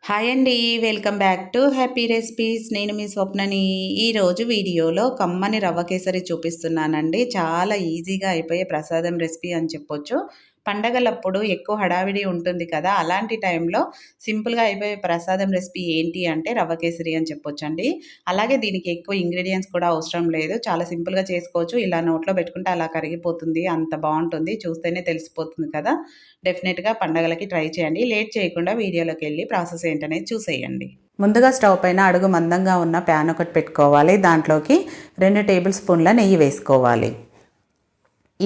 Hi అండి, welcome back to happy recipes. నేను మీ స్వప్నని. ఈరోజు వీడియోలో కమ్మని రవ్వ కేసరి చూపిస్తున్నానండి. చాలా ఈజీగా అయిపోయే ప్రసాదం రెసిపీ అని చెప్పొచ్చు. పండగలప్పుడు ఎక్కువ హడావిడి ఉంటుంది కదా, అలాంటి టైంలో సింపుల్గా అయిపోయే ప్రసాదం రెసిపీ ఏంటి అంటే రవ్వ కేసరి అని చెప్పొచ్చండి. అలాగే దీనికి ఎక్కువ ఇంగ్రీడియంట్స్ కూడా అవసరం లేదు, చాలా సింపుల్గా చేసుకోవచ్చు. ఇలా నోట్లో పెట్టుకుంటే అలా కరిగిపోతుంది, అంత బాగుంటుంది. చూస్తేనే తెలిసిపోతుంది కదా. డెఫినెట్గా పండగలకి ట్రై చేయండి. లేట్ చేయకుండా వీడియోలోకి వెళ్ళి ప్రాసెస్ ఏంటనేది చూసేయండి. ముందుగా స్టవ్ పైన అడుగు మందంగా ఉన్న ప్యాన్ ఒకటి పెట్టుకోవాలి. దాంట్లోకి 2 టేబుల్ స్పూన్ల నెయ్యి వేసుకోవాలి.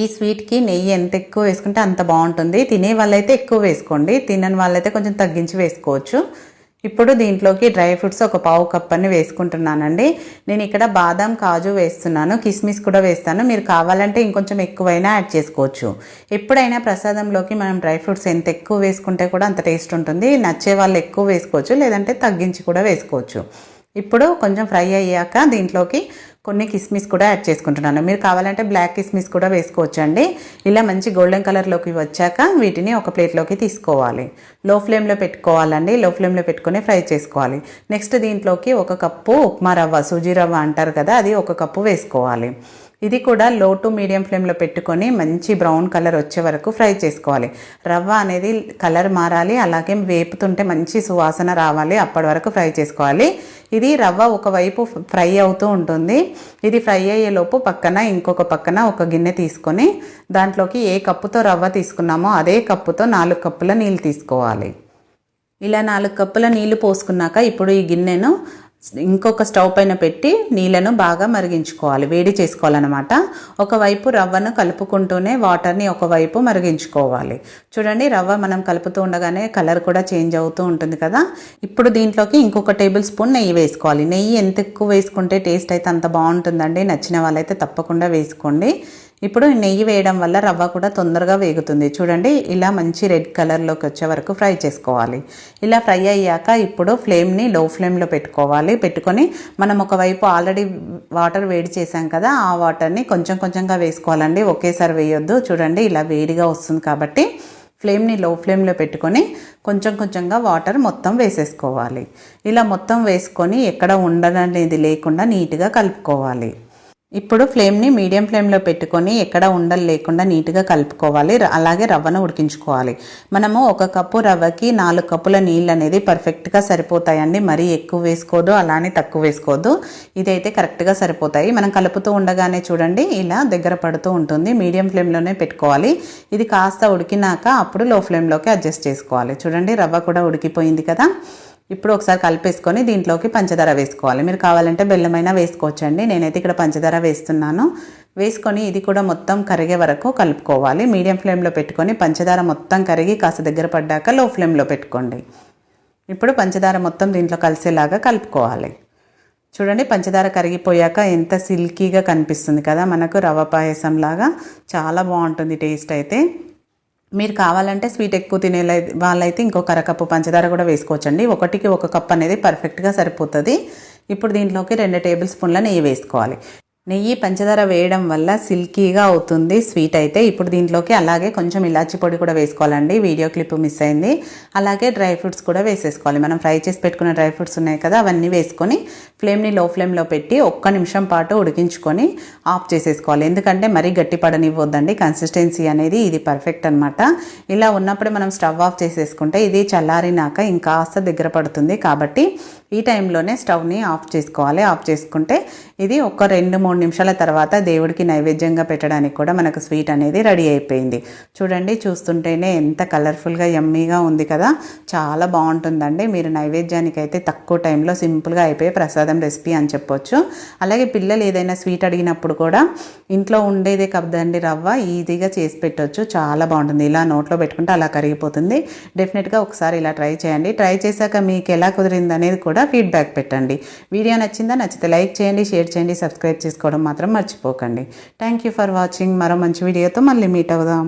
ఈ స్వీట్కి నెయ్యి ఎంత ఎక్కువ వేసుకుంటే అంత బాగుంటుంది. తినే వాళ్ళైతే ఎక్కువ వేసుకోండి, తినని వాళ్ళైతే కొంచెం తగ్గించి వేసుకోవచ్చు. ఇప్పుడు దీంట్లోకి డ్రై ఫ్రూట్స్ ఒక పావు కప్ అని వేసుకుంటున్నానండి. నేను ఇక్కడ బాదం, కాజు వేస్తున్నాను, కిస్మిస్ కూడా వేస్తాను. మీరు కావాలంటే ఇంకొంచెం ఎక్కువైనా యాడ్ చేసుకోవచ్చు. ఎప్పుడైనా ప్రసాదంలోకి మనం డ్రై ఫ్రూట్స్ ఎంత ఎక్కువ వేసుకుంటే కూడా అంత టేస్ట్ ఉంటుంది. నచ్చే వాళ్ళు ఎక్కువ వేసుకోవచ్చు, లేదంటే తగ్గించి కూడా వేసుకోవచ్చు. ఇప్పుడు కొంచెం ఫ్రై అయ్యాక దీంట్లోకి కొన్ని కిస్మిస్ కూడా యాడ్ చేసుకుంటున్నాను. మీరు కావాలంటే బ్లాక్ కిస్మిస్ కూడా వేసుకోవచ్చండి. ఇలా మంచి గోల్డెన్ కలర్లోకి వచ్చాక వీటిని ఒక ప్లేట్లోకి తీసుకోవాలి. లో ఫ్లేమ్లో పెట్టుకోవాలండి. లో ఫ్లేమ్లో పెట్టుకొని ఫ్రై చేసుకోవాలి. నెక్స్ట్ దీంట్లోకి 1 కప్పు ఉప్మా రవ్వ, సూజీ రవ్వ అంటారు కదా, అది 1 కప్పు వేసుకోవాలి. ఇది కూడా లో టు మీడియం ఫ్లేమ్లో పెట్టుకొని మంచి బ్రౌన్ కలర్ వచ్చే వరకు ఫ్రై చేసుకోవాలి. రవ్వ అనేది కలర్ మారాలి, అలాగే వేపుతుంటే మంచి సువాసన రావాలి, అప్పటి వరకు ఫ్రై చేసుకోవాలి. ఇది రవ్వ ఒకవైపు ఫ్రై అవుతూ ఉంటుంది. ఇది ఫ్రై అయ్యేలోపు ఇంకొక పక్కన ఒక గిన్నె తీసుకొని దాంట్లోకి ఏ కప్పుతో రవ్వ తీసుకున్నామో అదే కప్పుతో 4 కప్పుల నీళ్ళు తీసుకోవాలి. ఇలా 4 కప్పుల నీళ్లు పోసుకున్నాక ఇప్పుడు ఈ గిన్నెను ఇంకొక స్టవ్ పైన పెట్టి నీళ్ళను బాగా మరిగించుకోవాలి, వేడి చేసుకోవాలన్నమాట. ఒకవైపు రవ్వను కలుపుకుంటూనే వాటర్ని ఒకవైపు మరిగించుకోవాలి. చూడండి, రవ్వ మనం కలుపుతూ ఉండగానే కలర్ కూడా చేంజ్ అవుతూ ఉంటుంది కదా. ఇప్పుడు దీంట్లోకి ఇంకొక టేబుల్ స్పూన్ నెయ్యి వేసుకోవాలి. నెయ్యి ఎంత ఎక్కువ వేసుకుంటే టేస్ట్ అయితే అంత బాగుంటుందండి. నచ్చిన వాళ్ళైతే తప్పకుండా వేసుకోండి. ఇప్పుడు నెయ్యి వేయడం వల్ల రవ్వ కూడా తొందరగా వేగుతుంది. చూడండి, ఇలా మంచి రెడ్ కలర్లోకి వచ్చే వరకు ఫ్రై చేసుకోవాలి. ఇలా ఫ్రై అయ్యాక ఇప్పుడు ఫ్లేమ్ని లో ఫ్లేమ్లో పెట్టుకొని మనం ఒకవైపు ఆల్రెడీ వాటర్ వేడి చేసాం కదా, ఆ వాటర్ని కొంచెం కొంచెంగా వేసుకోవాలండి, ఒకేసారి వేయొద్దు. చూడండి, ఇలా వేడిగా వస్తుంది కాబట్టి ఫ్లేమ్ని లో ఫ్లేమ్లో పెట్టుకొని కొంచెం కొంచెంగా వాటర్ మొత్తం వేసేసుకోవాలి. ఇలా మొత్తం వేసుకొని ఎక్కడ ఉండదనేది లేకుండా నీట్గా కలుపుకోవాలి. ఇప్పుడు ఫ్లేమ్ని మీడియం ఫ్లేమ్లో పెట్టుకొని ఎక్కడ ఉండలు లేకుండా నీట్గా కలుపుకోవాలి. అలాగే రవ్వను ఉడికించుకోవాలి. మనము 1 కప్పు రవ్వకి 4 కప్పుల నీళ్ళు అనేది పర్ఫెక్ట్గా సరిపోతాయండి. మరీ ఎక్కువ వేసుకోవద్దు, అలానే తక్కువ వేసుకోవద్దు. ఇదైతే కరెక్ట్గా సరిపోతాయి. మనం కలుపుతూ ఉండగానే చూడండి, ఇలా దగ్గర పడుతూ ఉంటుంది. మీడియం ఫ్లేమ్లోనే పెట్టుకోవాలి. ఇది కాస్త ఉడికినాక అప్పుడు లో ఫ్లేమ్లోకి అడ్జస్ట్ చేసుకోవాలి. చూడండి, రవ్వ కూడా ఉడికిపోయింది కదా. ఇప్పుడు ఒకసారి కలిపేసుకొని దీంట్లోకి పంచదార వేసుకోవాలి. మీరు కావాలంటే బెల్లమైనా వేసుకోవచ్చండి. నేనైతే ఇక్కడ పంచదార వేస్తున్నాను. వేసుకొని ఇది కూడా మొత్తం కరిగే వరకు కలుపుకోవాలి. మీడియం ఫ్లేమ్లో పెట్టుకొని పంచదార మొత్తం కరిగి కాస్త దగ్గర పడ్డాక లో ఫ్లేమ్లో పెట్టుకోండి. ఇప్పుడు పంచదార మొత్తం దీంట్లో కలిసేలాగా కలుపుకోవాలి. చూడండి, పంచదార కరిగిపోయాక ఎంత సిల్కీగా కనిపిస్తుంది కదా మనకు, రవ్వ పాయసం లాగా చాలా బాగుంటుంది టేస్ట్ అయితే. మీరు కావాలంటే స్వీట్ ఎక్కువ తినే వాళ్ళైతే ఇంకొక అరకప్పు పంచదార కూడా వేసుకోవచ్చండి. 1కి 1 కప్ అనేది పర్ఫెక్ట్గా సరిపోతుంది. ఇప్పుడు దీంట్లోకి 2 టేబుల్ స్పూన్ల నెయ్యి వేసుకోవాలి. నెయ్యి పంచదార వేయడం వల్ల సిల్కీగా అవుతుంది స్వీట్ అయితే. ఇప్పుడు దీంట్లోకి అలాగే కొంచెం ఇలాచి పొడి కూడా వేసుకోవాలండి, వీడియో క్లిప్ మిస్ అయింది. అలాగే డ్రై ఫ్రూట్స్ కూడా వేసేసుకోవాలి. మనం ఫ్రై చేసి పెట్టుకున్న డ్రై ఫ్రూట్స్ ఉన్నాయి కదా, అవన్నీ వేసుకొని ఫ్లేమ్ని లో ఫ్లేమ్లో పెట్టి 1 నిమిషం పాటు ఉడికించుకొని ఆఫ్ చేసేసుకోవాలి. ఎందుకంటే మరీ గట్టి పడనివ్వద్దండి, కన్సిస్టెన్సీ అనేది ఇది పర్ఫెక్ట్ అనమాట. ఇలా ఉన్నప్పుడు మనం స్టవ్ ఆఫ్ చేసేసుకుంటే ఇది చల్లారినాక ఇంకాస్త దగ్గర పడుతుంది. కాబట్టి ఈ టైంలోనే స్టవ్ని ఆఫ్ చేసుకోవాలి. ఆఫ్ చేసుకుంటే ఇది ఒక 2-3 నిమిషాల తర్వాత దేవుడికి నైవేద్యంగా పెట్టడానికి కూడా మనకు స్వీట్ అనేది రెడీ అయిపోయింది. చూడండి, చూస్తుంటేనే ఎంత కలర్ఫుల్గా యమ్మీగా ఉంది కదా, చాలా బాగుంటుందండి. మీరు నైవేద్యానికి అయితే తక్కువ టైంలో సింపుల్గా అయిపోయే ప్రసాదం రెసిపీ అని చెప్పొచ్చు. అలాగే పిల్లలు ఏదైనా స్వీట్ అడిగినప్పుడు కూడా ఇంట్లో ఉండేదే కదండి రవ్వ, ఈజీగా చేసి పెట్టవచ్చు. చాలా బాగుంటుంది. ఇలా నోట్లో పెట్టుకుంటే అలా కరిగిపోతుంది. డెఫినెట్గా ఒకసారి ఇలా ట్రై చేయండి. ట్రై చేశాక మీకు ఎలా కుదిరింది అనేది కూడా ఫీడ్బ్యాక్ పెట్టండి. వీడియో నచ్చిందా? నచ్చితే లైక్ చేయండి, షేర్ చేయండి, సబ్స్క్రైబ్ చేసుకోవడం మాత్రం మర్చిపోకండి. Thank you for watching. మరో మంచి వీడియోతో మళ్ళీ మీట్ అవుదాం.